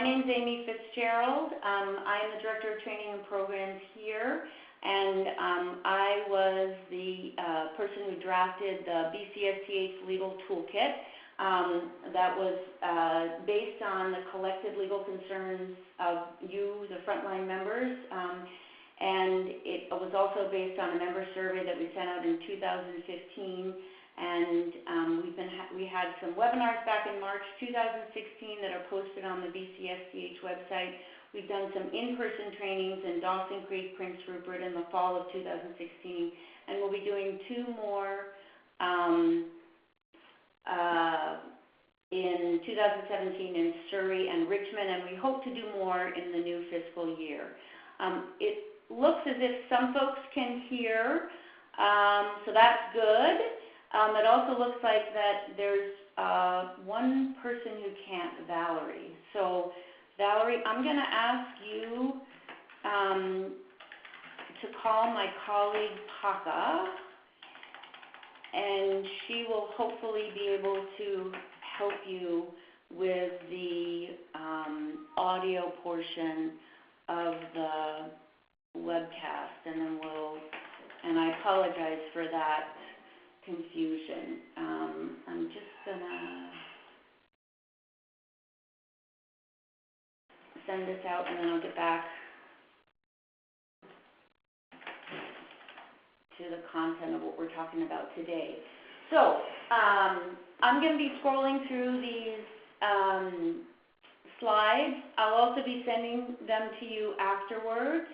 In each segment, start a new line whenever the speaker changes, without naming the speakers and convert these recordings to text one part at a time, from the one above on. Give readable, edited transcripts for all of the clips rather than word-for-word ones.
name's Amy FitzGerald. I am the Director of Training and Programs here, and I was the person who drafted the BCSTH Legal Toolkit that was based on the collective legal concerns of you, the Frontline members, and it was also based on a member survey that we sent out in 2015. And we had some webinars back in March 2016 that are posted on the BCSTH website. We've done some in-person trainings in Dawson Creek, Prince Rupert in the fall of 2016, and we'll be doing 2 more in 2017 in Surrey and Richmond, and we hope to do more in the new fiscal year. It looks as if some folks can hear, so that's good. It also looks like that there's one person who can't, Valerie. So, Valerie, I'm going to ask you to call my colleague Paka, and she will hopefully be able to help you with the audio portion of the webcast, and then and I apologize for that confusion. I'm just gonna send this out and then I'll get back to the content of what we're talking about today. So I'm going to be scrolling through these slides. I'll also be sending them to you afterwards.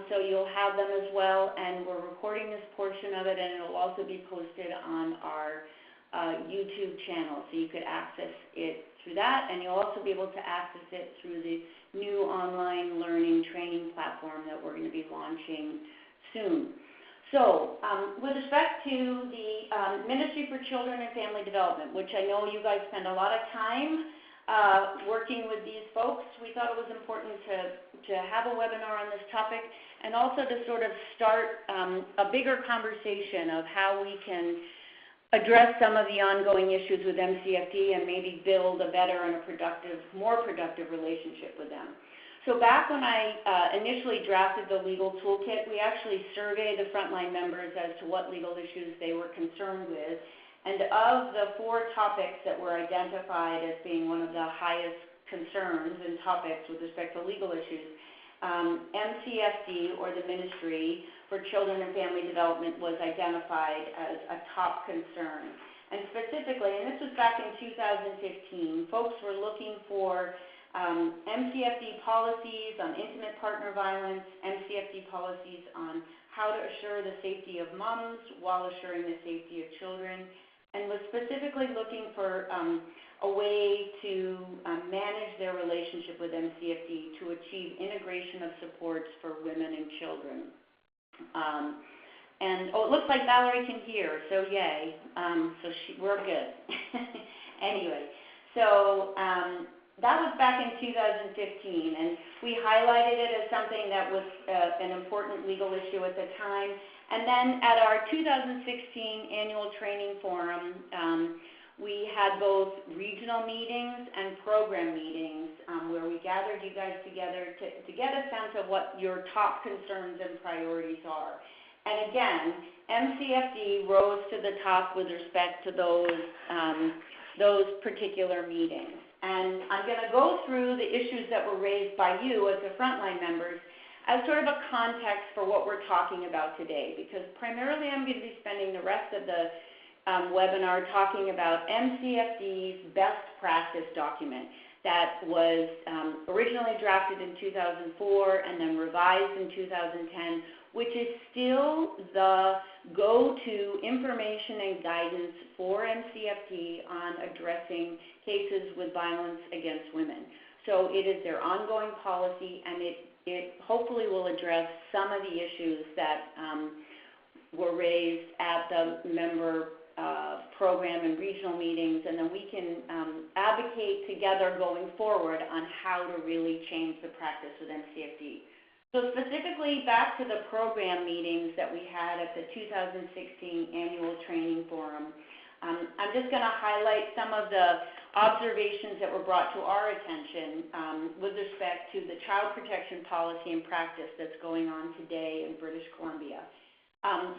So you'll have them as well, and we're recording this portion of it, and it'll also be posted on our YouTube channel, so you could access it through that, and you'll also be able to access it through the new online learning training platform that we're going to be launching soon. So with respect to the Ministry for Children and Family Development, which I know you guys spend a lot of time working with these folks, we thought it was important to have a webinar on this topic, and also to sort of start a bigger conversation of how we can address some of the ongoing issues with MCFD and maybe build a better and more productive relationship with them. So back when I initially drafted the legal toolkit, we actually surveyed the Frontline members as to what legal issues they were concerned with. And of the 4 topics that were identified as being one of the highest concerns and topics with respect to legal issues, MCFD, or the Ministry for Children and Family Development, was identified as a top concern. And specifically, and this was back in 2015, folks were looking for MCFD policies on intimate partner violence, MCFD policies on how to assure the safety of moms while assuring the safety of children, and was specifically looking for a way to manage their relationship with MCFD to achieve integration of supports for women and children. And it looks like Valerie can hear, so yay. So we're good. Anyway, so that was back in 2015, and we highlighted it as something that was an important legal issue at the time. And then at our 2016 annual training forum, we had both regional meetings and program meetings where we gathered you guys together to get a sense of what your top concerns and priorities are. And again, MCFD rose to the top with respect to those particular meetings. And I'm going to go through the issues that were raised by you as the Frontline members as sort of a context for what we're talking about today, because primarily I'm going to be spending the rest of the webinar talking about MCFD's best practice document that was originally drafted in 2004 and then revised in 2010, which is still the go-to information and guidance for MCFD on addressing cases with violence against women. So it is their ongoing policy, and it hopefully will address some of the issues that were raised at the member program and regional meetings, and then we can advocate together going forward on how to really change the practice with MCFD. So specifically back to the program meetings that we had at the 2016 annual training forum, I'm just going to highlight some of the observations that were brought to our attention with respect to the child protection policy and practice that's going on today in British Columbia.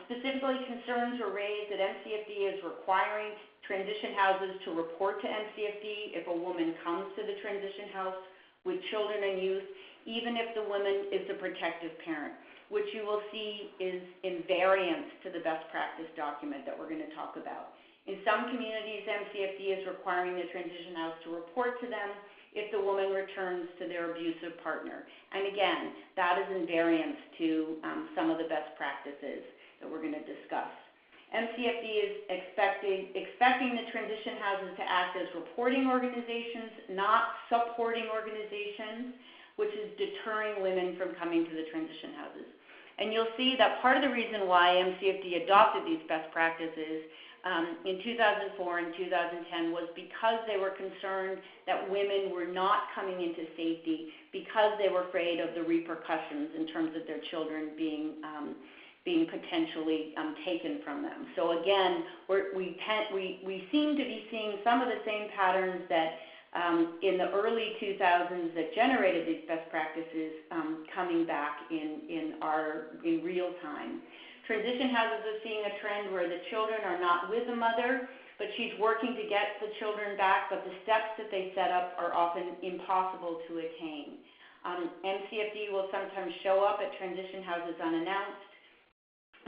Specifically, concerns were raised that MCFD is requiring transition houses to report to MCFD if a woman comes to the transition house with children and youth, even if the woman is the protective parent, which you will see is in variance to the best practice document that we're going to talk about. In some communities, MCFD is requiring the transition house to report to them if the woman returns to their abusive partner. And again, that is in variance to some of the best practices that we're going to discuss. MCFD is expecting the transition houses to act as reporting organizations, not supporting organizations, which is deterring women from coming to the transition houses. And you'll see that part of the reason why MCFD adopted these best practices in 2004 and 2010 was because they were concerned that women were not coming into safety because they were afraid of the repercussions in terms of their children being potentially taken from them. So again, we seem to be seeing some of the same patterns that in the early 2000s that generated these best practices coming back in real time. Transition houses are seeing a trend where the children are not with the mother, but she's working to get the children back, but the steps that they set up are often impossible to attain. MCFD will sometimes show up at transition houses unannounced,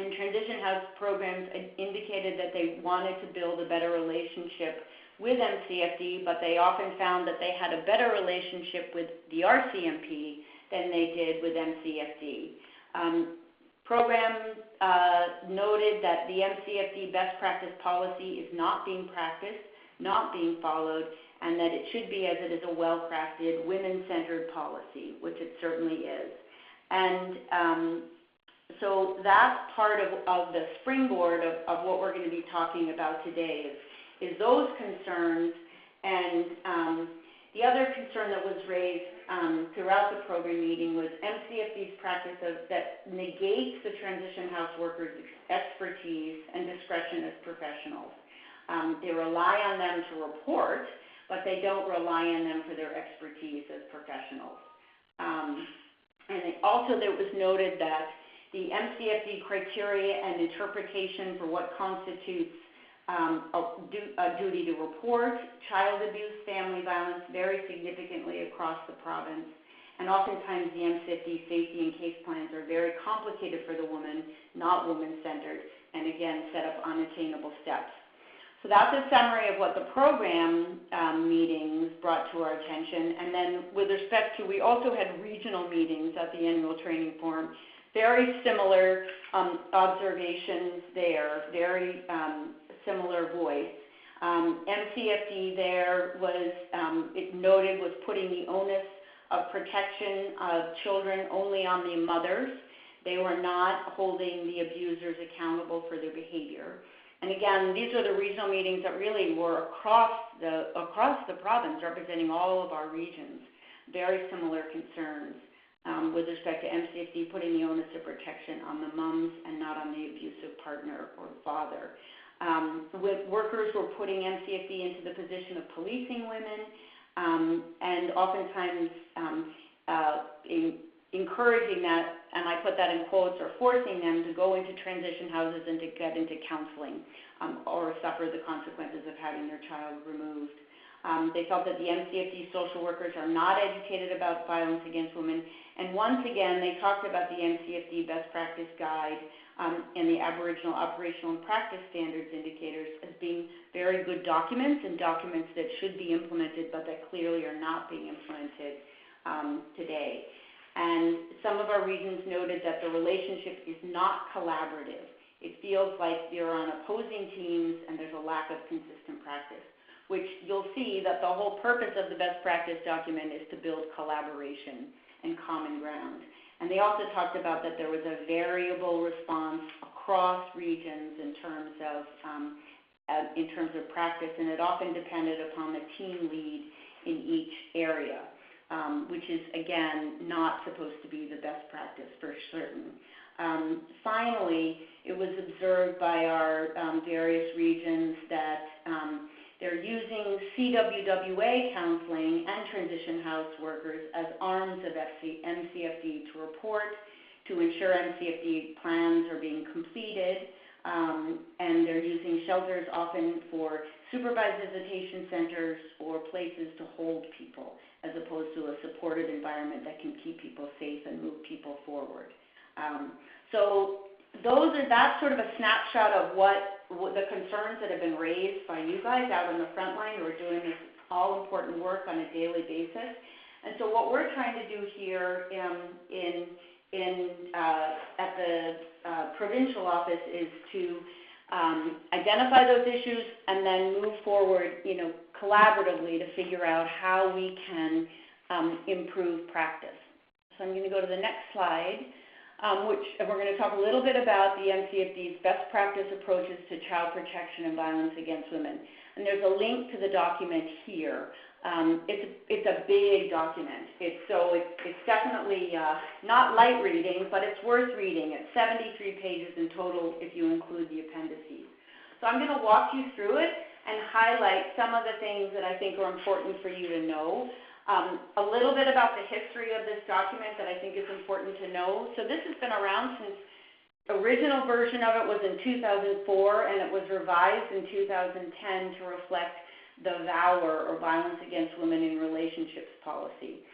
and transition house programs indicated that they wanted to build a better relationship with MCFD, but they often found that they had a better relationship with the RCMP than they did with MCFD. Program noted that the MCFD best practice policy is not being practiced, not being followed, and that it should be, as it is, a well-crafted, women-centered policy, which it certainly is. And so that's part of the springboard of what we're going to be talking about today is those concerns. And the other concern that was raised throughout the program meeting was MCFD's practice that negates the transition house workers' expertise and discretion as professionals. They rely on them to report, but they don't rely on them for their expertise as professionals. And also it was noted that the MCFD criteria and interpretation for what constitutes a duty to report child abuse, family violence vary significantly across the province. And oftentimes the MCFD safety and case plans are very complicated for the woman, not woman-centered, and again, set up unattainable steps. So that's a summary of what the program meetings brought to our attention. And then with respect to, we also had regional meetings at the annual training forum. Very similar observations there, very similar voice. MCFD there was, it noted, was putting the onus of protection of children only on the mothers. They were not holding the abusers accountable for their behavior. And again, these are the regional meetings that really were across the province, representing all of our regions. Very similar concerns with respect to MCFD putting the onus of protection on the moms and not on the abusive partner or father. Workers were putting MCFD into the position of policing women and oftentimes encouraging that, and I put that in quotes, or forcing them to go into transition houses and to get into counseling or suffer the consequences of having their child removed. They felt that the MCFD social workers are not educated about violence against women. And once again, they talked about the MCFD best practice guide and the Aboriginal operational and practice standards indicators as being very good documents and documents that should be implemented, but that clearly are not being implemented today. And some of our regions noted that the relationship is not collaborative. It feels like they're on opposing teams and there's a lack of consistent practice, which you'll see that the whole purpose of the best practice document is to build collaboration and common ground. And they also talked about that there was a variable response across regions in terms of practice, and it often depended upon the team lead in each area, which is, again, not supposed to be the best practice for certain. Finally, it was observed by our various regions that They're using CWWA counseling and transition house workers as arms of MCFD to report, to ensure MCFD plans are being completed, and they're using shelters often for supervised visitation centers or places to hold people, as opposed to a supportive environment that can keep people safe and move people forward. So that's sort of a snapshot of what the concerns that have been raised by you guys out on the front line who are doing this all-important work on a daily basis. And so what we're trying to do here at the provincial office is to identify those issues and then move forward, collaboratively to figure out how we can improve practice. So I'm going to go to the next slide, and we're going to talk a little bit about the MCFD's best practice approaches to child protection and violence against women. And there's a link to the document here. It's a big document. It's definitely not light reading, but it's worth reading. It's 73 pages in total if you include the appendices. So I'm going to walk you through it and highlight some of the things that I think are important for you to know. A little bit about the history of this document that I think is important to know. So this has been around since the original version of it was in 2004, and it was revised in 2010 to reflect the VAWR, or Violence Against Women in Relationships policy.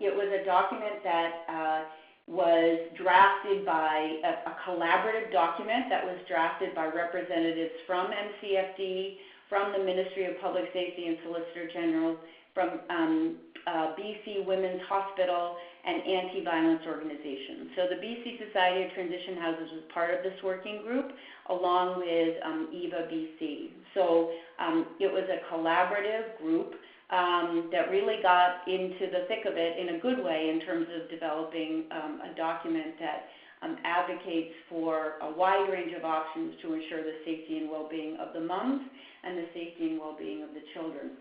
It was a document that was drafted by a collaborative document that was drafted by representatives from MCFD, from the Ministry of Public Safety and Solicitor General, from BC Women's Hospital, and anti-violence organizations. So the BC Society of Transition Houses was part of this working group, along with EVA BC. So it was a collaborative group that really got into the thick of it in a good way in terms of developing a document that advocates for a wide range of options to ensure the safety and well-being of the moms and the safety and well-being of the children.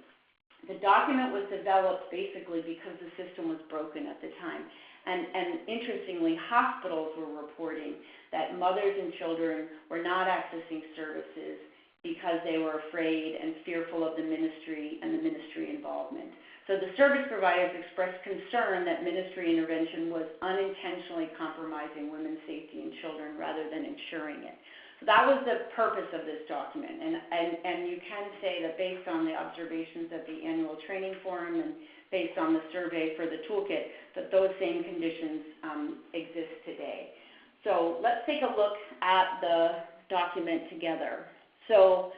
The document was developed basically because the system was broken at the time. And interestingly, hospitals were reporting that mothers and children were not accessing services because they were afraid and fearful of the ministry and the ministry involvement. So the service providers expressed concern that ministry intervention was unintentionally compromising women's safety and children rather than ensuring it. So that was the purpose of this document, and you can say that based on the observations at the annual training forum and based on the survey for the Toolkit, that those same conditions exist today. So let's take a look at the document together. So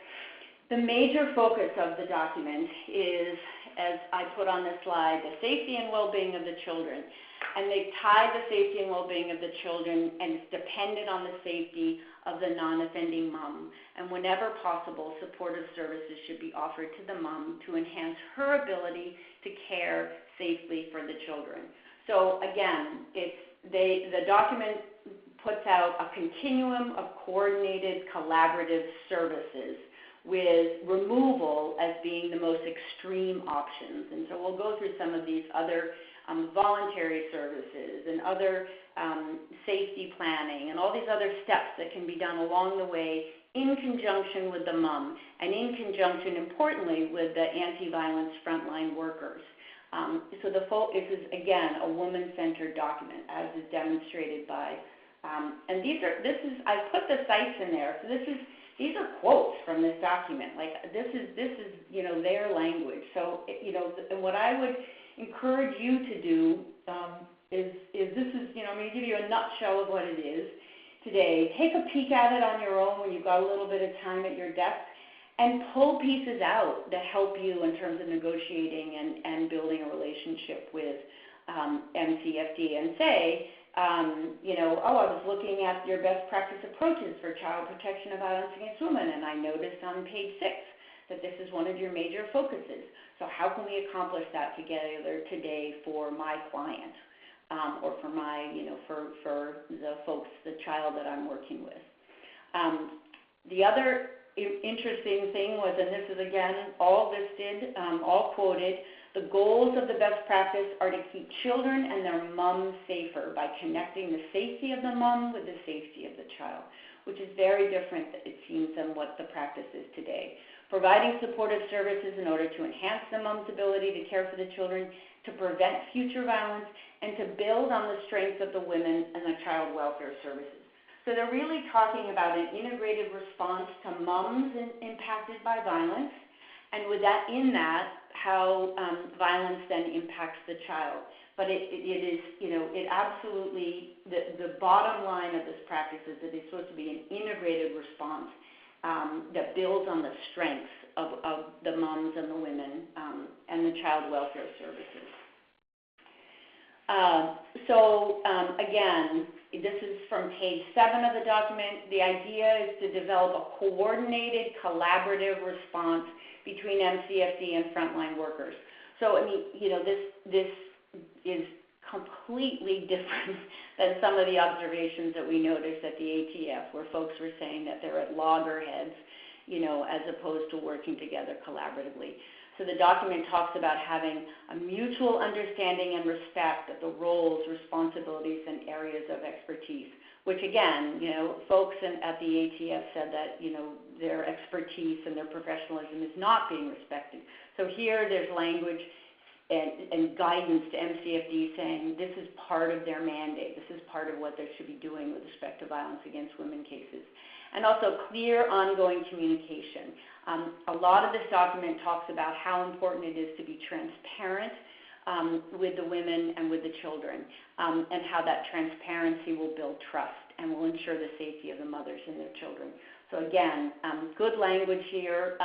the major focus of the document is, as I put on the slide, the safety and well-being of the children. And they've tied the safety and well-being of the children, and it's dependent on the safety of the non-offending mom. And whenever possible, supportive services should be offered to the mom to enhance her ability to care safely for the children. So again, the document puts out a continuum of coordinated collaborative services, with removal as being the most extreme options. And so we'll go through some of these other voluntary services and other safety planning and all these other steps that can be done along the way in conjunction with the mom and in conjunction, importantly, with the anti-violence frontline workers. So this is, again, a woman-centered document, as is demonstrated by, and I put the sites in there. So these are quotes from this document. Like this is their language. So and what I would encourage you to do is I'm going to give you a nutshell of what it is today. Take a peek at it on your own when you've got a little bit of time at your desk, and pull pieces out that help you in terms of negotiating and building a relationship with MCFD, and say, I was looking at your best practice approaches for child protection and violence against women, and I noticed on page 6 that this is one of your major focuses. So how can we accomplish that together today for my client, or for my, for the folks, the child that I'm working with? The other interesting thing was, and this is again all listed, all quoted, the goals of the best practice are to keep children and their moms safer by connecting the safety of the mom with the safety of the child, which is very different, it seems, than what the practice is today. providing supportive services in order to enhance the mom's ability to care for the children, to prevent future violence, and to build on the strength of the women and the child welfare services. So they're really talking about an integrated response to moms impacted by violence, and with that, how violence then impacts the child. But it is, it absolutely, the bottom line of this practice is that it's supposed to be an integrated response that builds on the strengths of the moms and the women and the child welfare services. Again, this is from page 7 of the document. The idea is to develop a coordinated, collaborative response between MCFD and frontline workers. So, I mean, this is completely different than some of the observations that we noticed at the ATF, where folks were saying that they're at loggerheads, as opposed to working together collaboratively. So the document talks about having a mutual understanding and respect of the roles, responsibilities, and areas of expertise, which again, folks at the ATF said that, their expertise and their professionalism is not being respected. So here there's language and guidance to MCFD saying this is part of their mandate. This is part of what they should be doing with respect to violence against women cases. And also clear ongoing communication. A lot of this document talks about how important it is to be transparent with the women and with the children, and how that transparency will build trust and will ensure the safety of the mothers and their children. So again, good language here.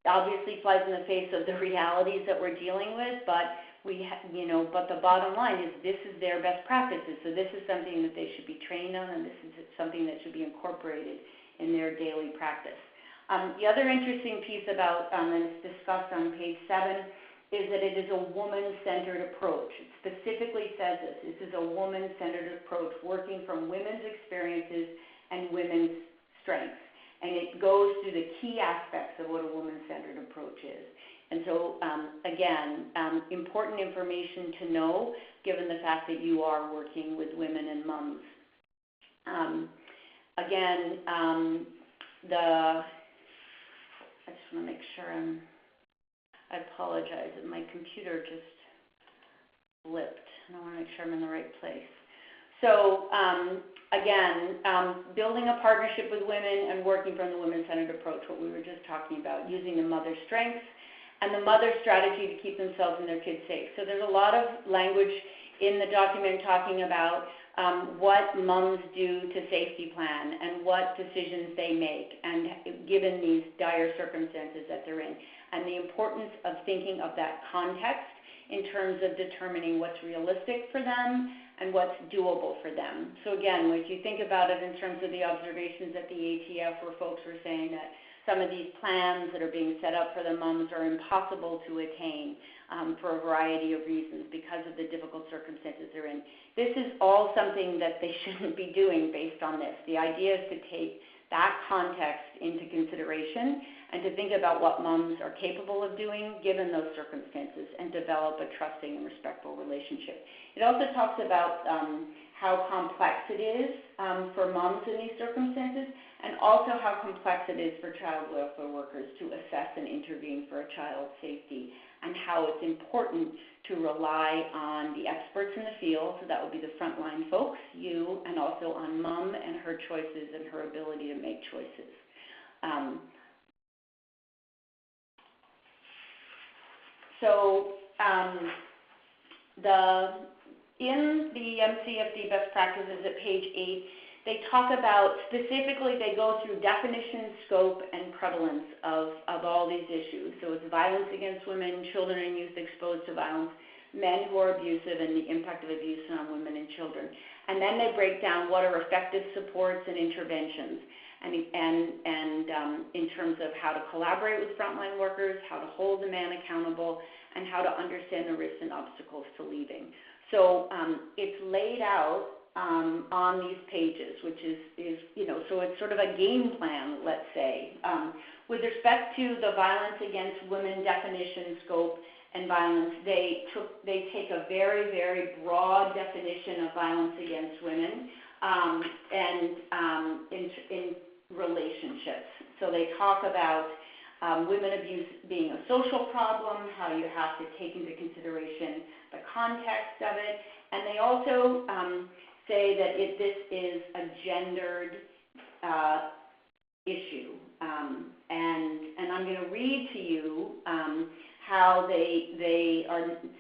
Obviously flies in the face of the realities that we're dealing with, but but the bottom line is this is their best practices. So this is something that they should be trained on, and this is something that should be incorporated in their daily practice. The other interesting piece about, and it's discussed on page 7, is that it is a woman-centered approach. It specifically says this. This is a woman-centered approach, working from women's experiences and women's strengths. And it goes through the key aspects of what a woman-centered approach is. And so, again, important information to know, given the fact that you are working with women and moms. Again, I just want to make sure I apologize that my computer just flipped, and I want to make sure I'm in the right place. So, again, building a partnership with women and working from the women-centered approach, what we were just talking about, using the mother's strengths and the mother's strategy to keep themselves and their kids safe. So there's a lot of language in the document talking about what moms do to safety plan and what decisions they make, and given these dire circumstances that they're in, and the importance of thinking of that context in terms of determining what's realistic for them and what's doable for them. So again, if you think about it in terms of the observations at the ATF, where folks were saying that some of these plans that are being set up for the moms are impossible to attain for a variety of reasons because of the difficult circumstances they're in. This is all something that they shouldn't be doing based on this. The idea is to take that context into consideration and to think about what moms are capable of doing given those circumstances and develop a trusting and respectful relationship. It also talks about how complex it is for moms in these circumstances, and also how complex it is for child welfare workers to assess and intervene for a child's safety, and how it's important to rely on the experts in the field, so that would be the frontline folks, you, and also on mom and her choices and her ability to make choices. In the MCFD best practices at page 8, they talk about, specifically, they go through definition, scope, and prevalence of all these issues. So it's violence against women, children and youth exposed to violence, men who are abusive, and the impact of abuse on women and children. And then they break down what are effective supports and interventions, and in terms of how to collaborate with frontline workers, how to hold the man accountable, and how to understand the risks and obstacles to leaving. So it's laid out on these pages, which is so it's sort of a game plan, let's say. With respect to the violence against women definition, scope, and violence, they take a very, very broad definition of violence against women in relationships. So they talk about women abuse being a social problem, how you have to take into consideration the context of it, and they also say that this is a gendered issue, and I'm going to read to you how they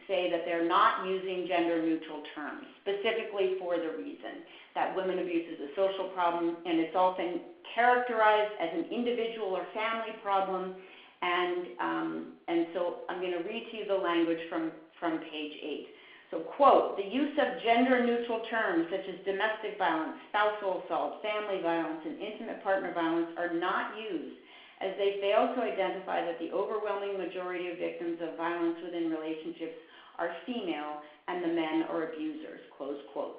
say that they're not using gender-neutral terms, specifically for the reason that women abuse is a social problem, and it's often characterized as an individual or family problem, and so I'm going to read to you the language from page 8. So, quote, the use of gender-neutral terms such as domestic violence, spousal assault, family violence, and intimate partner violence are not used, as they fail to identify that the overwhelming majority of victims of violence within relationships are female and the men are abusers, close quote.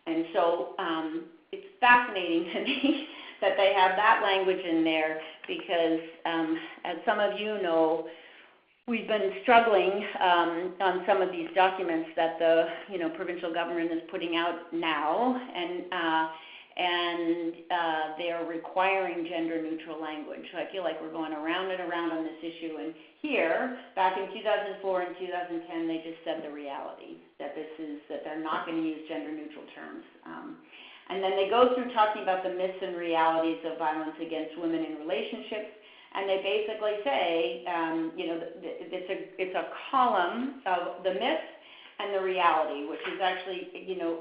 And so it's fascinating to me that they have that language in there because, as some of you know, we've been struggling on some of these documents that the provincial government is putting out now, and they're requiring gender-neutral language. So I feel like we're going around and around on this issue. And here, back in 2004 and 2010, they just said the reality that they're not going to use gender-neutral terms. And then they go through talking about the myths and realities of violence against women in relationships. And they basically say, it's a column of the myth and the reality, which is actually,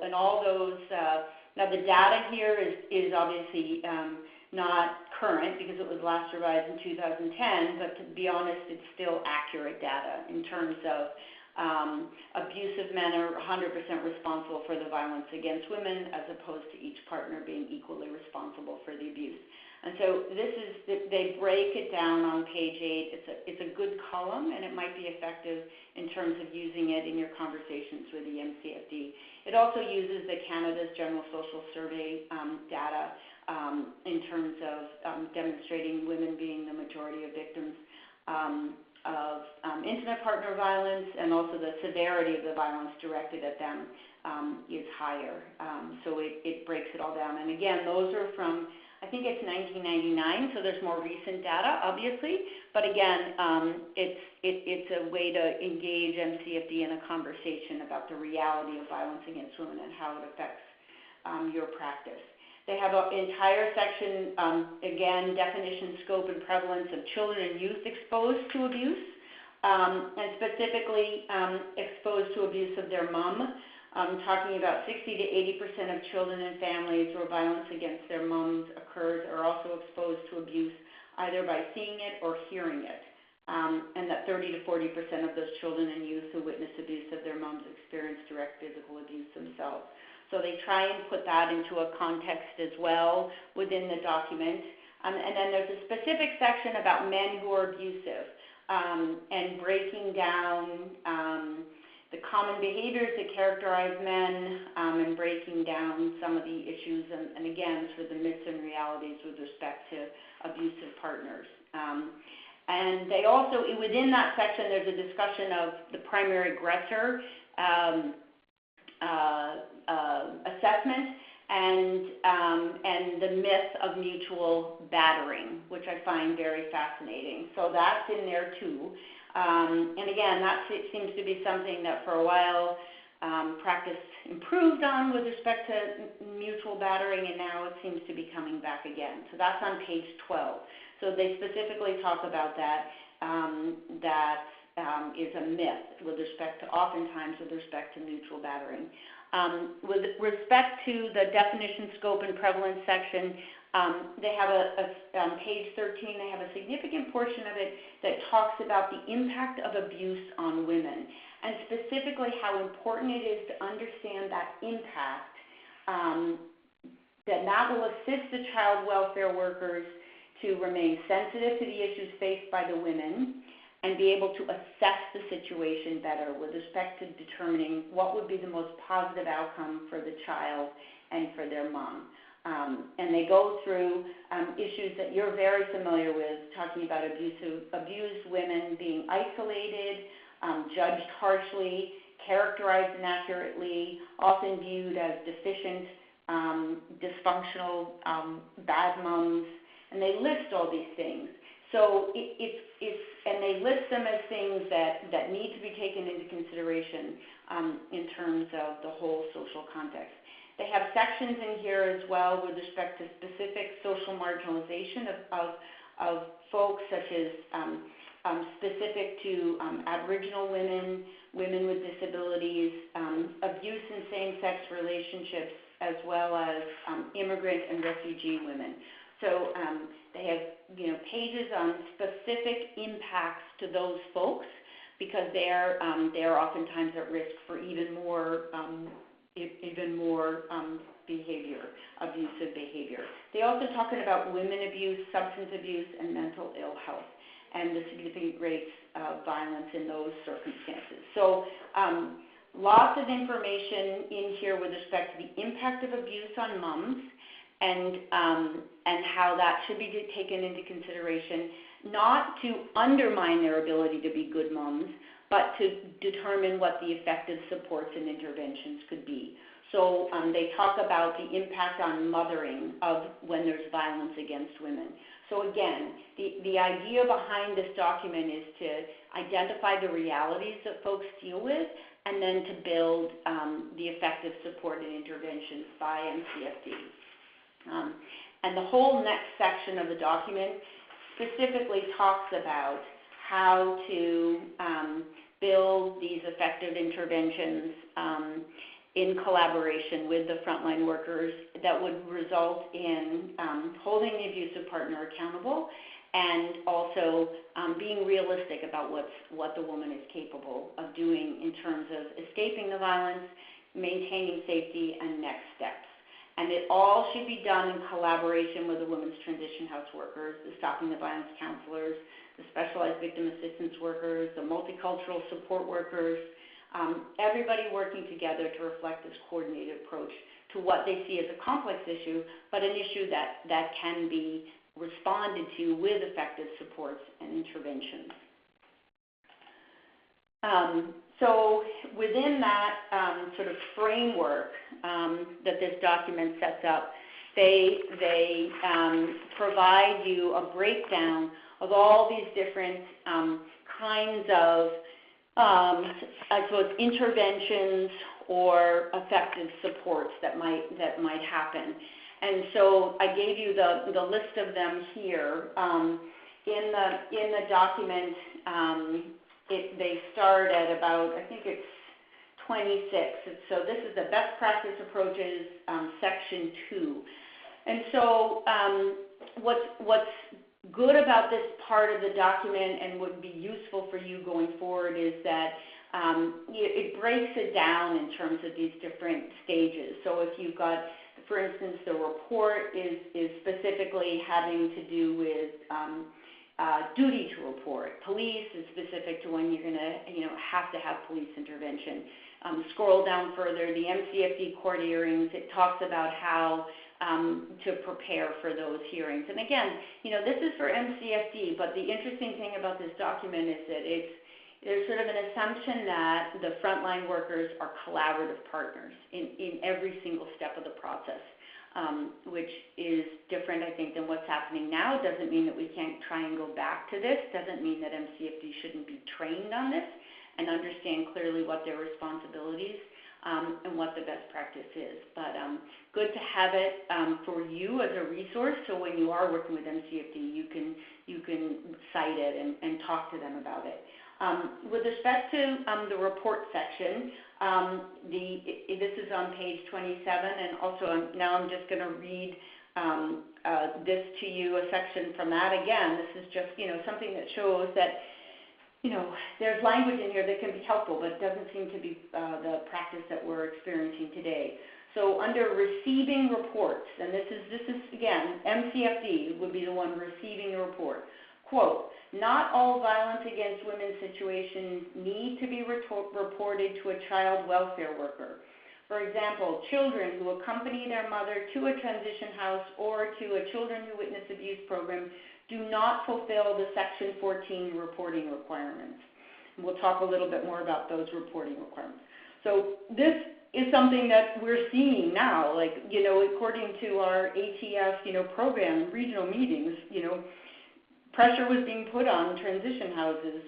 and all those. Now the data here is obviously not current because it was last revised in 2010. But to be honest, it's still accurate data in terms of abusive men are 100% responsible for the violence against women, as opposed to each partner being equally responsible for the abuse. And so they break it down on page 8. It's a good column, and it might be effective in terms of using it in your conversations with the MCFD. It also uses the Canada's General Social Survey data in terms of demonstrating women being the majority of victims of intimate partner violence, and also the severity of the violence directed at them is higher. So it breaks it all down. And again, those are from, I think it's 1999, so there's more recent data, obviously. But again, it's a way to engage MCFD in a conversation about the reality of violence against women and how it affects your practice. They have an entire section, again, definition, scope, and prevalence of children and youth exposed to abuse, and specifically exposed to abuse of their mom. Talking about 60 to 80% of children and families where violence against their moms occurs are also exposed to abuse either by seeing it or hearing it, and that 30 to 40% of those children and youth who witness abuse of their moms experience direct physical abuse themselves. So they try and put that into a context as well within the document. And then there's a specific section about men who are abusive and breaking down the common behaviors that characterize men, and breaking down some of the issues, and again, sort of the myths and realities with respect to abusive partners. And they also, within that section, there's a discussion of the primary aggressor assessment and the myth of mutual battering, which I find very fascinating. So that's in there too. And again, it seems to be something that for a while practice improved on with respect to mutual battering, and now it seems to be coming back again. So that's on page 12. So they specifically talk about that. That is a myth with respect to, oftentimes with respect to mutual battering. With respect to the definition, scope, and prevalence section, they have on page 13, they have a significant portion of it that talks about the impact of abuse on women, and specifically how important it is to understand that impact, that will assist the child welfare workers to remain sensitive to the issues faced by the women and be able to assess the situation better with respect to determining what would be the most positive outcome for the child and for their mom. And they go through issues that you're very familiar with, talking about abused women being isolated, judged harshly, characterized inaccurately, often viewed as deficient, dysfunctional, bad moms, and they list all these things. So and they list them as things that need to be taken into consideration in terms of the whole social context. They have sections in here as well with respect to specific social marginalization of folks, such as specific to Aboriginal women, women with disabilities, abuse in same-sex relationships, as well as immigrant and refugee women. So they have pages on specific impacts to those folks, because they are oftentimes at risk for even more behavior, abusive behavior. They also talk about women abuse, substance abuse, and mental ill health, and the significant rates of violence in those circumstances. So lots of information in here with respect to the impact of abuse on moms, and how that should be taken into consideration, not to undermine their ability to be good moms, but to determine what the effective supports and interventions could be. So they talk about the impact on mothering of when there's violence against women. So again, the idea behind this document is to identify the realities that folks deal with, and then to build the effective support and interventions by MCFD. And the whole next section of the document specifically talks about how to build these effective interventions in collaboration with the frontline workers that would result in holding the abusive partner accountable, and also being realistic about what the woman is capable of doing in terms of escaping the violence, maintaining safety, and next steps. And it all should be done in collaboration with the women's transition house workers, the stopping the violence counselors, the specialized victim assistance workers, the multicultural support workers, everybody working together to reflect this coordinated approach to what they see as a complex issue, but an issue that can be responded to with effective supports and interventions. So within that sort of framework that this document sets up, they provide you a breakdown of all these different kinds of, I suppose, interventions or effective supports that might happen. And so I gave you the list of them here. In the document, they start at about, I think it's 26. So this is the best practice approaches, section 2. And so what's good about this part of the document and would be useful for you going forward is that it breaks it down in terms of these different stages. So if you've got, for instance, the report is specifically having to do with duty to report. Police is specific to when you're going to have to have police intervention. Scroll down further, the MCFD court hearings, it talks about how to prepare for those hearings. And again, this is for MCFD, but the interesting thing about this document is that there's sort of an assumption that the frontline workers are collaborative partners in every single step of the process, which is different, I think, than what's happening now. It doesn't mean that we can't try and go back to this. Doesn't mean that MCFD shouldn't be trained on this and understand clearly what their responsibilities and what the best practice is. But good to have it for you as a resource, so when you are working with MCFD, you can cite it and talk to them about it. With respect to the report section, this is on page 27, and also now I'm just going to read this to you, a section from that. Again, this is just something that shows that there's language in here that can be helpful, but it doesn't seem to be the practice that we're experiencing today. So under receiving reports, and this is again, MCFD would be the one receiving the report. Quote, not all violence against women situations need to be reported to a child welfare worker. For example, children who accompany their mother to a transition house or to a children who witness abuse program do not fulfill the Section 14 reporting requirements. And we'll talk a little bit more about those reporting requirements. So this is something that we're seeing now, according to our ATF, program, regional meetings, pressure was being put on transition houses,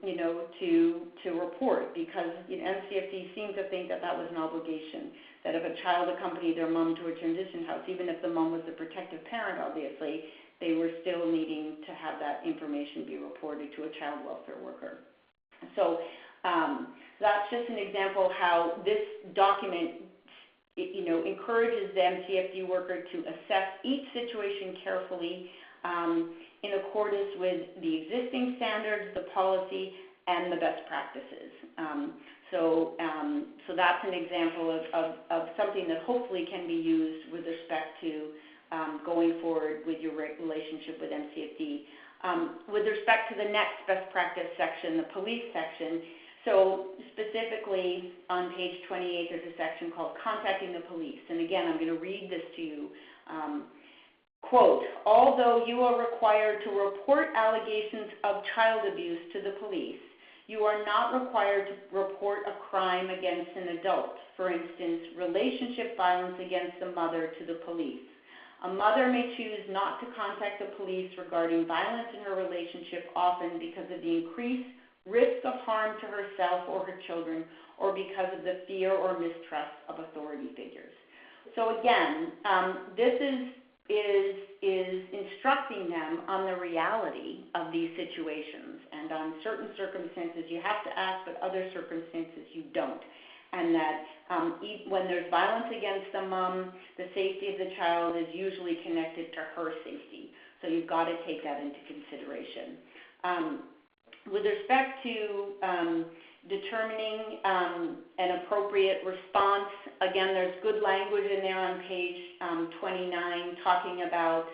you know, to report, because MCFD seemed to think that that was an obligation, that if a child accompanied their mom to a transition house, even if the mom was the protective parent, obviously, they were still needing to have that information be reported to a child welfare worker. So that's just an example how this document, you know, encourages the MCFD worker to assess each situation carefully in accordance with the existing standards, the policy, and the best practices. So that's an example of something that hopefully can be used with respect to going forward with your relationship with MCFD. With respect to the next best practice section, the police section, so specifically on page 28, there's a section called Contacting the Police. And again, I'm going to read this to you. Quote, although you are required to report allegations of child abuse to the police, you are not required to report a crime against an adult. For instance, relationship violence against the mother to the police. A mother may choose not to contact the police regarding violence in her relationship, often because of the increased risk of harm to herself or her children, or because of the fear or mistrust of authority figures. So again, this is instructing them on the reality of these situations, and on certain circumstances you have to act, but other circumstances you don't. And that when there's violence against the mom, the safety of the child is usually connected to her safety. So you've got to take that into consideration. With respect to determining an appropriate response, again, there's good language in there on page 29 talking about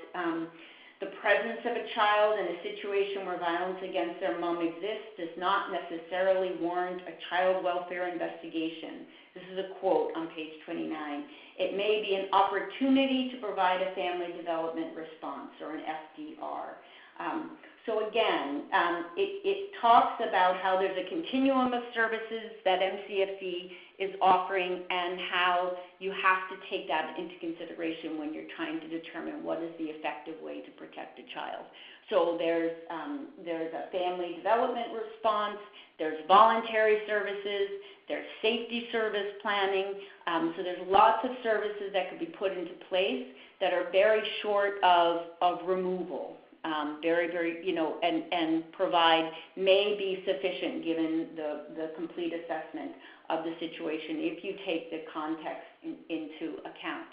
the presence of a child in a situation where violence against their mom exists does not necessarily warrant a child welfare investigation. This is a quote on page 29. It may be an opportunity to provide a family development response, or an FDR. So again, it talks about how there's a continuum of services that MCFD is offering, and how you have to take that into consideration when you're trying to determine what is the effective way to protect a child. So there's a family development response, there's voluntary services, there's safety service planning. So there's lots of services that could be put into place that are very short of removal. Very, you know, and provide, may be sufficient given the complete assessment of the situation if you take the context into account.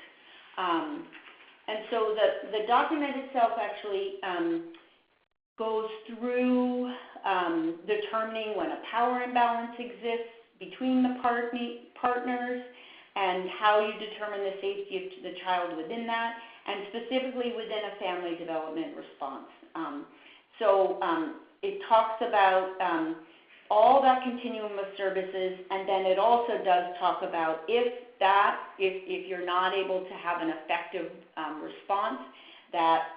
And so the document itself actually goes through determining when a power imbalance exists between the partners, and how you determine the safety of the child within that, and specifically within a family development response. It talks about all that continuum of services, and then it also does talk about if you're not able to have an effective response, that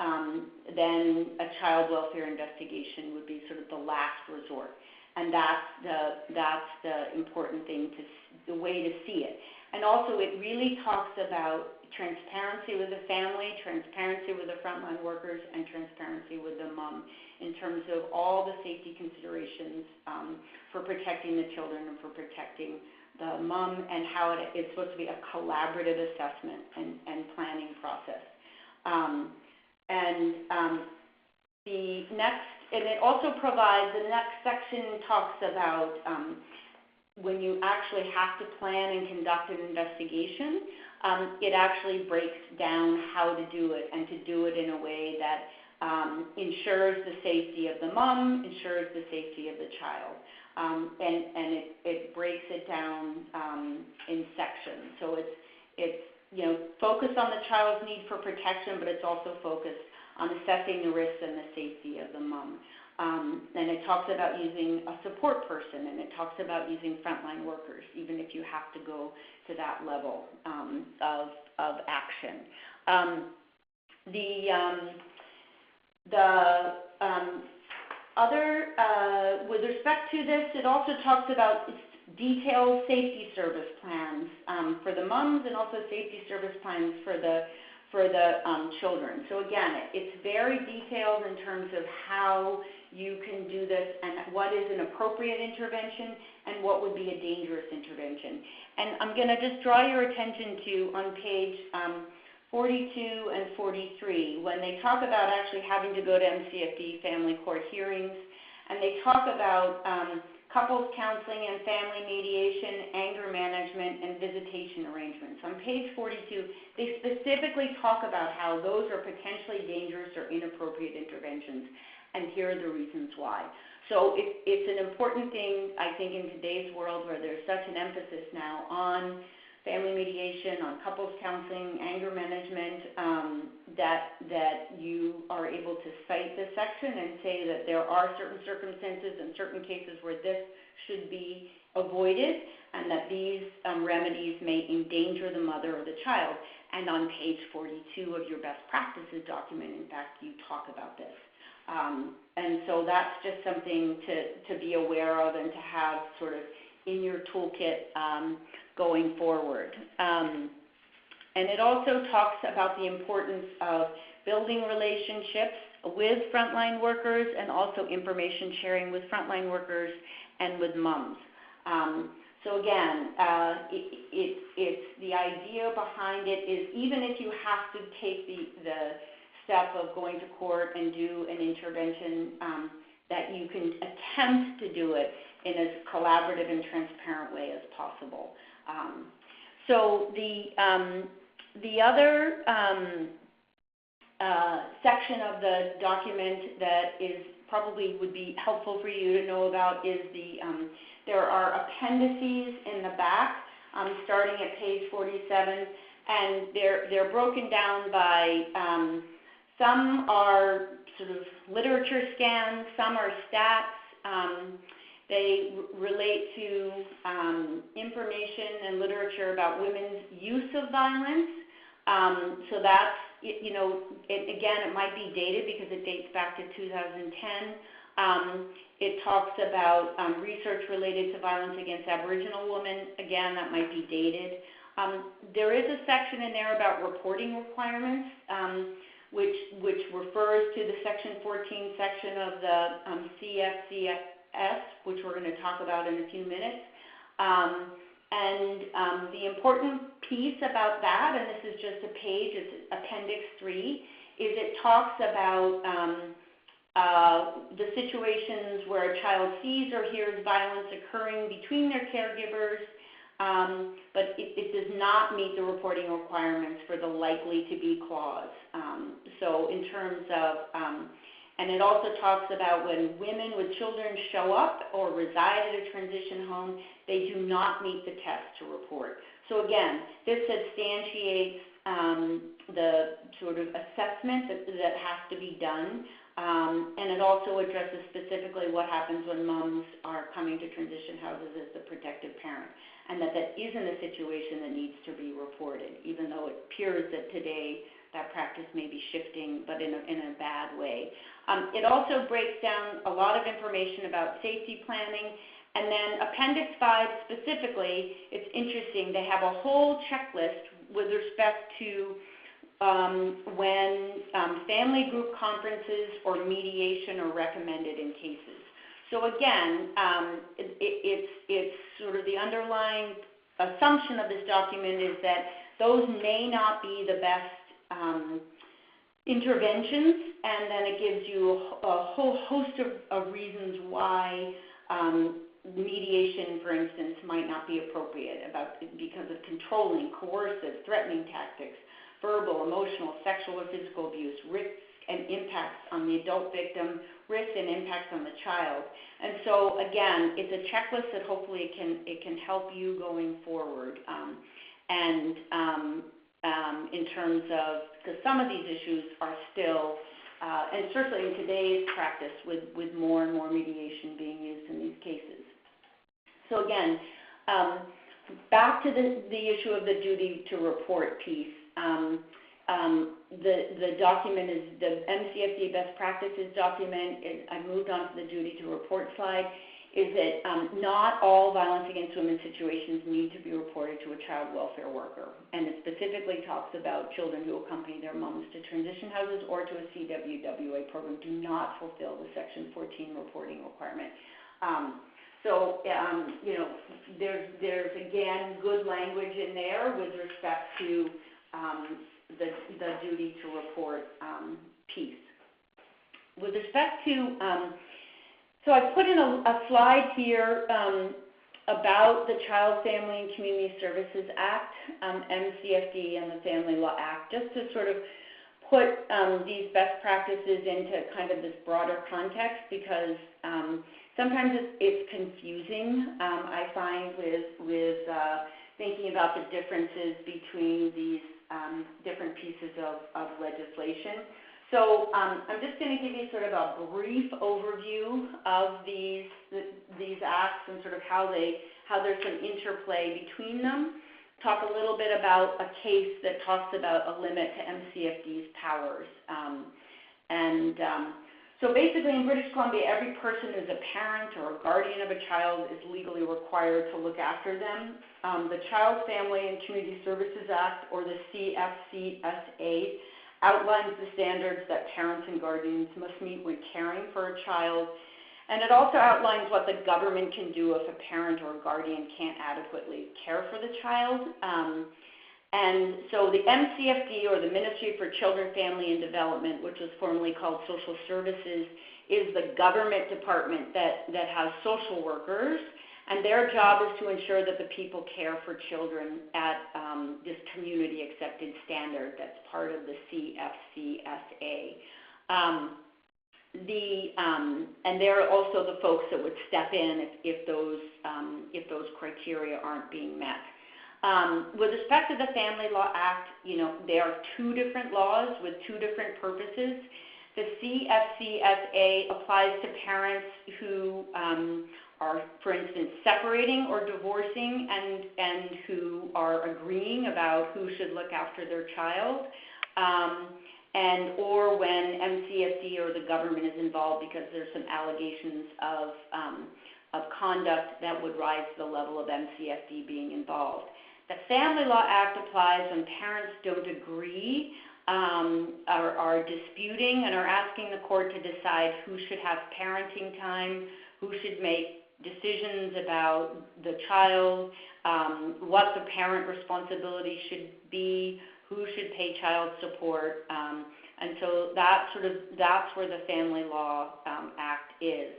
then a child welfare investigation would be sort of the last resort. And that's the important thing, the way to see it. And also it really talks about transparency with the family, transparency with the frontline workers, and transparency with the mom in terms of all the safety considerations for protecting the children and for protecting the mom, and how it's supposed to be a collaborative assessment and planning process. And it also provides, the next section talks about when you actually have to plan and conduct an investigation, it actually breaks down how to do it, and to do it in a way that ensures the safety of the mom, ensures the safety of the child. And it breaks it down in sections. So it's you know, focused on the child's need for protection, but it's also focused on assessing the risks and the safety of the mom. And it talks about using a support person, and it talks about using frontline workers, even if you have to go to that level of action. With respect to this, it also talks about detailed safety service plans for the moms, and also safety service plans for for the children. So again, it's very detailed in terms of how you can do this and what is an appropriate intervention and what would be a dangerous intervention. And I'm going to just draw your attention to on page 42 and 43, when they talk about actually having to go to MCFD family court hearings, and they talk about couples counseling and family mediation, anger management, and visitation arrangements. On page 42, they specifically talk about how those are potentially dangerous or inappropriate interventions, and here are the reasons why. So it's an important thing, I think, in today's world where there's such an emphasis now on family mediation, on couples counseling, anger management, that you are able to cite this section and say that there are certain circumstances and certain cases where this should be avoided and that these remedies may endanger the mother or the child. And on page 42 of your best practices document, in fact, you talk about this. And so that's just something to be aware of and to have sort of in your toolkit going forward. And it also talks about the importance of building relationships with frontline workers and also information sharing with frontline workers and with moms. So again, it's the idea behind it is even if you have to take the step of going to court and do an intervention, that you can attempt to do it in as collaborative and transparent way as possible. So the other section of the document that is probably would be helpful for you to know about is there are appendices in the back, starting at page 47, and they're broken down by some are sort of literature scans, some are stats. They relate to information and literature about women's use of violence. So that's, you know, again, it might be dated because it dates back to 2010. It talks about research related to violence against Aboriginal women. Again, that might be dated. There is a section in there about reporting requirements, which refers to the Section 14 section of the CFCS, which we're going to talk about in a few minutes. And the important piece about that, and this is just a page, it's Appendix 3, is it talks about the situations where a child sees or hears violence occurring between their caregivers, but it does not meet the reporting requirements for the likely to be clause. So in terms of, and it also talks about when women with children show up or reside at a transition home, they do not meet the test to report. So again, this substantiates the sort of assessment that has to be done, and it also addresses specifically what happens when moms are coming to transition houses as the protective parent, and that isn't a situation that needs to be reported, even though it appears that today that practice may be shifting, but in a bad way. It also breaks down a lot of information about safety planning, and then Appendix 5 specifically, it's interesting, they have a whole checklist with respect to when family group conferences or mediation are recommended in cases. So again, it's sort of the underlying assumption of this document is that those may not be the best interventions, and then it gives you a whole host of reasons why mediation, for instance, might not be appropriate because of controlling, coercive, threatening tactics, verbal, emotional, sexual, or physical abuse, risks and impacts on the adult victim, risks and impacts on the child. And so again, it's a checklist that hopefully it can help you going forward. In terms of, because some of these issues are still, and certainly in today's practice with more and more mediation being used in these cases. So again, back to the issue of the duty to report piece. The document is the MCFD best practices document. I moved on to the duty to report slide. is that not all violence against women situations need to be reported to a child welfare worker. And it specifically talks about children who accompany their moms to transition houses or to a CWWA program do not fulfill the Section 14 reporting requirement. You know, there's again good language in there with respect to the duty to report piece. With respect to, so I put in a slide here about the Child, Family, and Community Services Act, MCFD, and the Family Law Act, just to sort of put these best practices into kind of this broader context, because sometimes it's confusing, I find, with thinking about the differences between these different pieces of legislation. So I'm just going to give you sort of a brief overview of these acts and sort of how there's some interplay between them. Talk a little bit about a case that talks about a limit to MCFD's powers. So basically in British Columbia, every person who's a parent or a guardian of a child is legally required to look after them. The Child, Family, and Community Services Act, or the CFCSA, outlines the standards that parents and guardians must meet when caring for a child, and it also outlines what the government can do if a parent or a guardian can't adequately care for the child. And so the MCFD, or the Ministry for Children, Family, and Development, which was formerly called Social Services, is the government department that has social workers, and their job is to ensure that the people care for children at this community-accepted standard that's part of the CFCSA. And they're also the folks that would step in if those criteria aren't being met. With respect to the Family Law Act, you know, there are two different laws with two different purposes. The CFCSA applies to parents who are, for instance, separating or divorcing and who are agreeing about who should look after their child, or when MCFD or the government is involved because there's some allegations of conduct that would rise to the level of MCFD being involved. The Family Law Act applies when parents don't agree, are disputing, and are asking the court to decide who should have parenting time, who should make decisions about the child, what the parent responsibility should be, who should pay child support, and so that's where the Family Law Act is.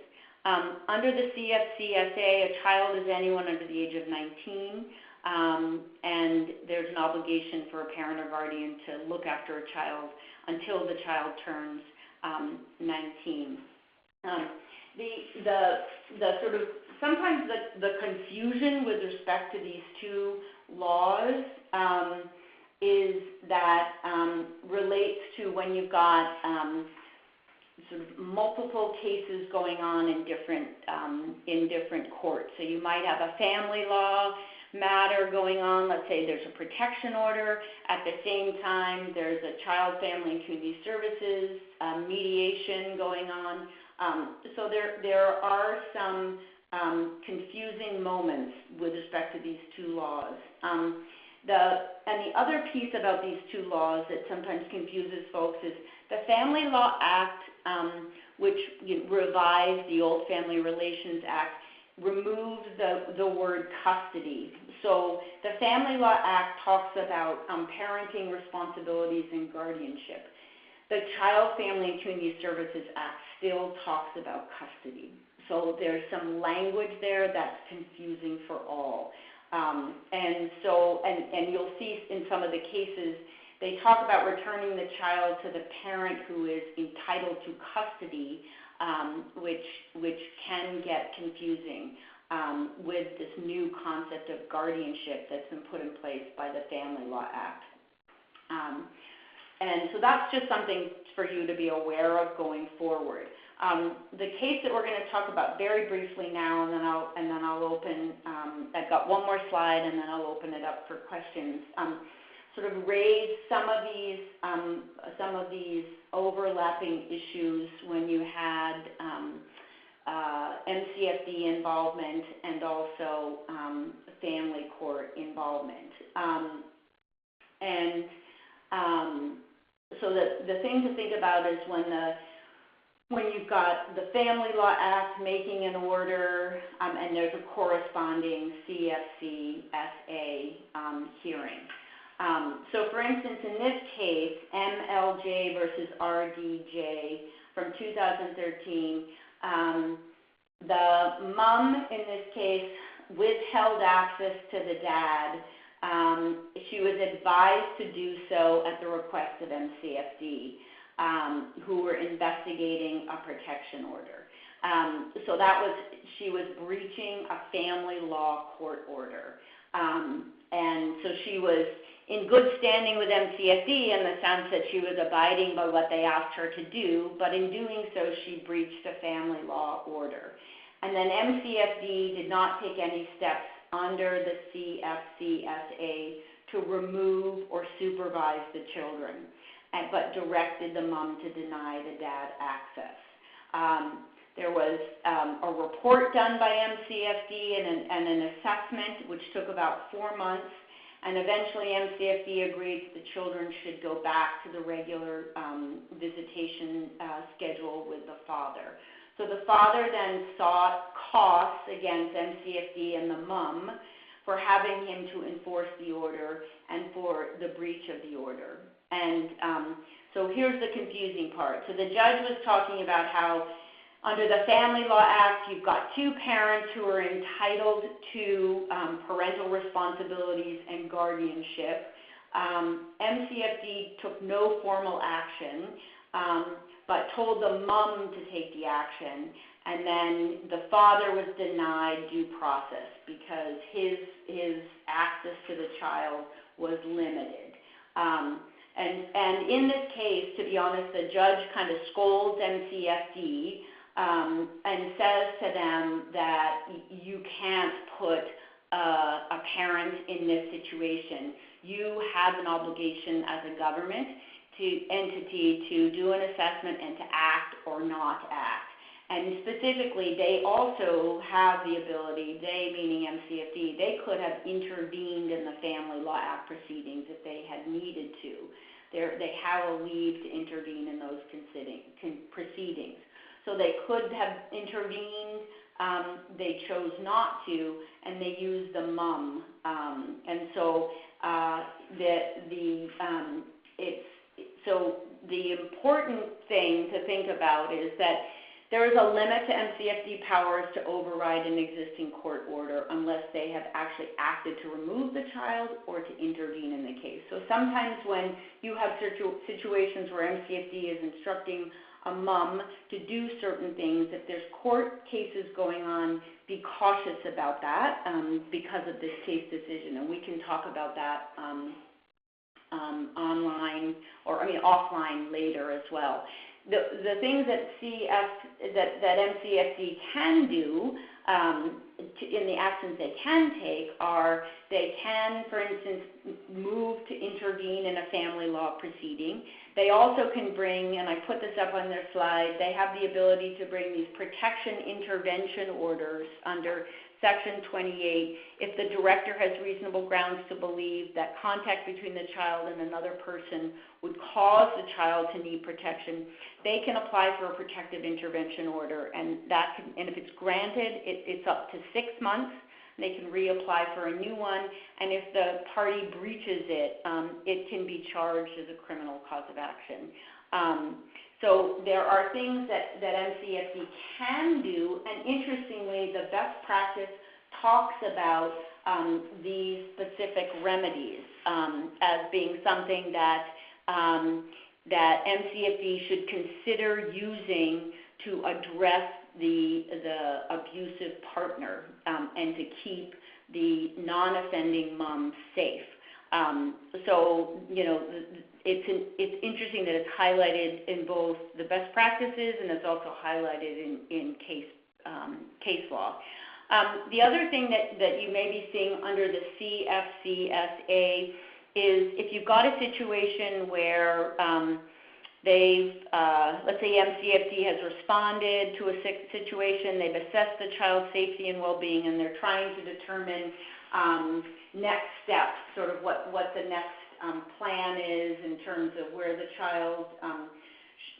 Under the CFCSA, a child is anyone under the age of 19, and there's an obligation for a parent or guardian to look after a child until the child turns 19. The sort of sometimes the confusion with respect to these two laws is that relates to when you've got sort of multiple cases going on in different courts. So you might have a family law matter going on. Let's say there's a protection order. At the same time, there's a Child, Family, and Community Services mediation going on. So there are some confusing moments with respect to these two laws. The other piece about these two laws that sometimes confuses folks is the Family Law Act, which revised the old Family Relations Act, removed the word custody. So the Family Law Act talks about parenting responsibilities and guardianship. The Child, Family, and Community Services Act still talks about custody. So there's some language there that's confusing for all. And you'll see in some of the cases, they talk about returning the child to the parent who is entitled to custody, which can get confusing with this new concept of guardianship that's been put in place by the Family Law Act. And so that's just something for you to be aware of going forward. The case that we're going to talk about very briefly now, and then I'll open. I've got one more slide, and then I'll open it up for questions. Sort of raise some of these overlapping issues when you had MCFD involvement and also family court involvement. So the thing to think about is when you've got the Family Law Act making an order, and there's a corresponding CFC-SA hearing. So for instance, in this case, MLJ versus RDJ from 2013, the mom in this case withheld access to the dad. She was advised to do so at the request of MCFD, who were investigating a protection order. So she was breaching a family law court order. And so she was in good standing with MCFD in the sense that she was abiding by what they asked her to do, but in doing so, she breached a family law order. And then MCFD did not take any steps under the CFC-SA to remove or supervise the children, but directed the mom to deny the dad access. There was a report done by MCFD and an assessment, which took about 4 months, and eventually MCFD agreed that the children should go back to the regular visitation schedule with the father. So the father then sought costs against MCFD and the mom for having him to enforce the order and for the breach of the order. And so here's the confusing part. So the judge was talking about how under the Family Law Act, you've got two parents who are entitled to parental responsibilities and guardianship. MCFD took no formal action, but told the mom to take the action, and then the father was denied due process because his access to the child was limited. And in this case, to be honest, the judge kind of scolds MCFD and says to them that you can't put a parent in this situation. You have an obligation as a government entity to do an assessment and to act or not act. And specifically, they also have the ability, they meaning MCFD, they could have intervened in the Family Law Act proceedings if they had needed to. They have a leave to intervene in those proceedings. So they could have intervened, they chose not to, and they used the mum. And so the important thing to think about is that there is a limit to MCFD powers to override an existing court order unless they have actually acted to remove the child or to intervene in the case. So sometimes when you have situations where MCFD is instructing a mom to do certain things, if there's court cases going on, be cautious about that because of this case decision, and we can talk about that offline later as well. The things that MCFD can do in the actions they can take are they can, for instance, move to intervene in a family law proceeding. They also can bring, and I put this up on their slide, they have the ability to bring these protection intervention orders under Section 28 if the director has reasonable grounds to believe that contact between the child and another person would cause the child to need protection. They can apply for a protective intervention order, and if it's granted, it's up to 6 months. They can reapply for a new one, and if the party breaches it, it can be charged as a criminal cause of action. So there are things that MCFD can do, and interestingly, the best practice talks about these specific remedies as being something that MCFD should consider using to address the abusive partner and to keep the non-offending mom safe. So, you know, it's interesting that it's highlighted in both the best practices and it's also highlighted in case law. The other thing that you may be seeing under the CFC-SA is if you've got a situation where They've, let's say MCFD has responded to a situation, they've assessed the child's safety and well-being, and they're trying to determine next steps, sort of what the next plan is in terms of where the child,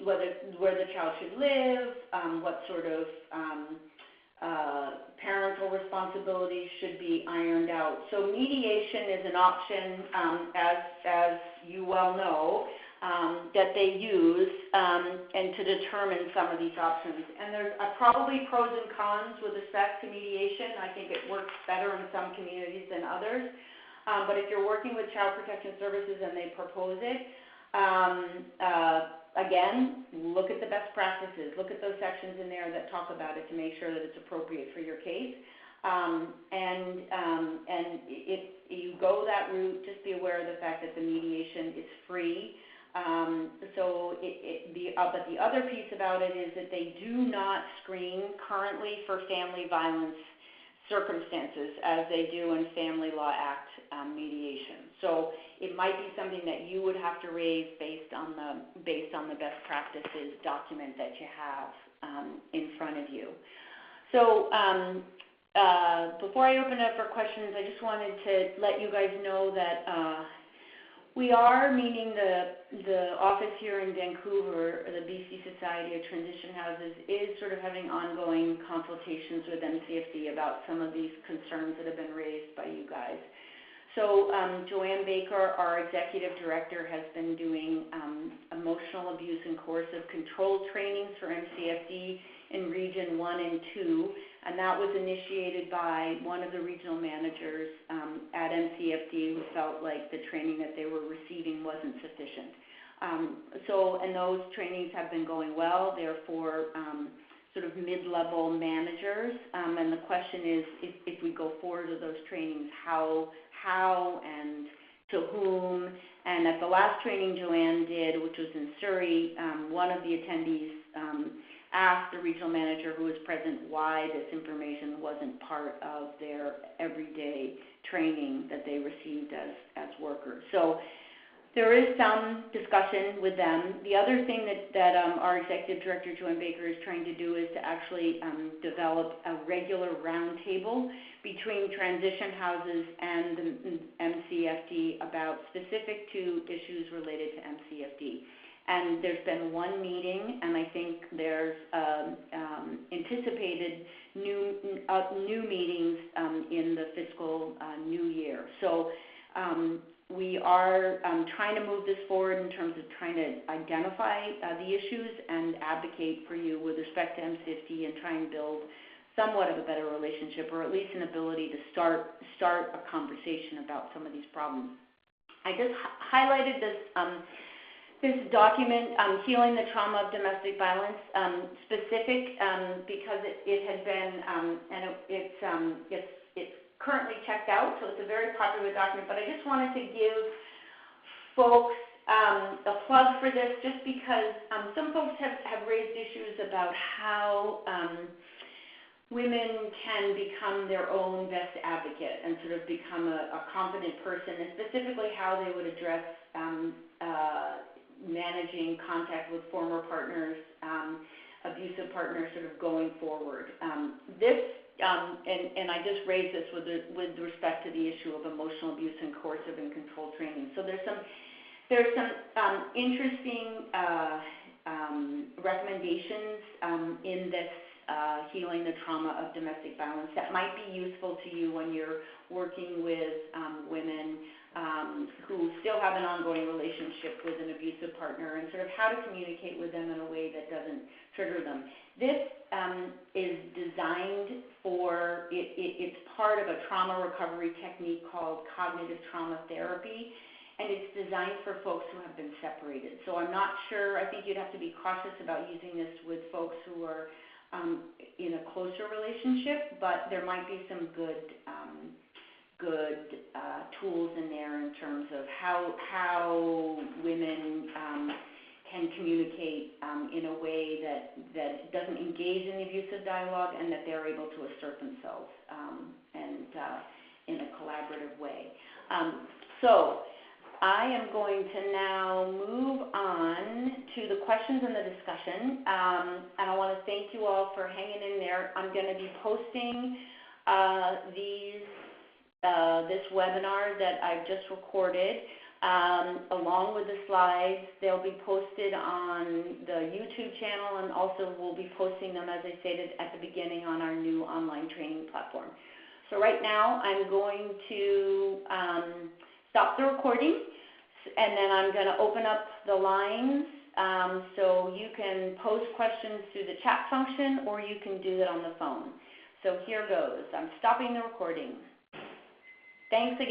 where the child should live, what sort of parental responsibilities should be ironed out. So mediation is an option, as you well know, that they use and to determine some of these options. And there's probably pros and cons with respect to mediation. I think it works better in some communities than others. But if you're working with Child Protection Services and they propose it, again, look at the best practices. Look at those sections in there that talk about it to make sure that it's appropriate for your case. And if you go that route, just be aware of the fact that the mediation is free. But the other piece about it is that they do not screen currently for family violence circumstances as they do in Family Law Act mediation. So it might be something that you would have to raise based on the best practices document that you have in front of you. So before I open up for questions, I just wanted to let you guys know that we are, meaning the office here in Vancouver, the BC Society of Transition Houses, is sort of having ongoing consultations with MCFD about some of these concerns that have been raised by you guys. So Joanne Baker, our executive director, has been doing emotional abuse and coercive control trainings for MCFD in Region 1 and 2, and that was initiated by one of the regional managers at MCFD who felt like the training that they were receiving wasn't sufficient. And those trainings have been going well. They're for sort of mid-level managers, and the question is, if we go forward with those trainings, how and to whom. And at the last training Joanne did, which was in Surrey, one of the attendees asked the regional manager who was present why this information wasn't part of their everyday training that they received as workers. So there is some discussion with them. The other thing that our executive director, Joanne Baker, is trying to do is to actually develop a regular roundtable between transition houses and the MCFD about specific to issues related to MCFD. And there's been one meeting, and I think there's anticipated new meetings in the fiscal new year. So we are trying to move this forward in terms of trying to identify the issues and advocate for you with respect to MCFD and try and build somewhat of a better relationship, or at least an ability to start a conversation about some of these problems. I just highlighted this this document, Healing the Trauma of Domestic Violence, specific because it had been, and it's currently checked out, so it's a very popular document, but I just wanted to give folks a plug for this just because some folks have raised issues about how women can become their own best advocate and sort of become a confident person, and specifically how they would address managing contact with former partners, abusive partners, sort of going forward. And I just raised this with respect to the issue of emotional abuse and coercive and control training. So there's some interesting recommendations in this Healing the Trauma of Domestic Violence that might be useful to you when you're working with women who still have an ongoing relationship with an abusive partner, and sort of how to communicate with them in a way that doesn't trigger them. This is designed for, it's part of a trauma recovery technique called cognitive trauma therapy, and it's designed for folks who have been separated. So I'm not sure, I think you'd have to be cautious about using this with folks who are in a closer relationship, but there might be some good tools in there in terms of how women can communicate in a way that doesn't engage in the abusive dialogue, and that they're able to assert themselves and in a collaborative way. So I am going to now move on to the questions and the discussion. And I want to thank you all for hanging in there. I'm going to be posting this webinar that I've just recorded along with the slides. They'll be posted on the YouTube channel, and also we'll be posting them, as I stated at the beginning, on our new online training platform. So right now I'm going to stop the recording, and then I'm going to open up the lines so you can post questions through the chat function, or you can do that on the phone. So here goes. I'm stopping the recording. Thanks again.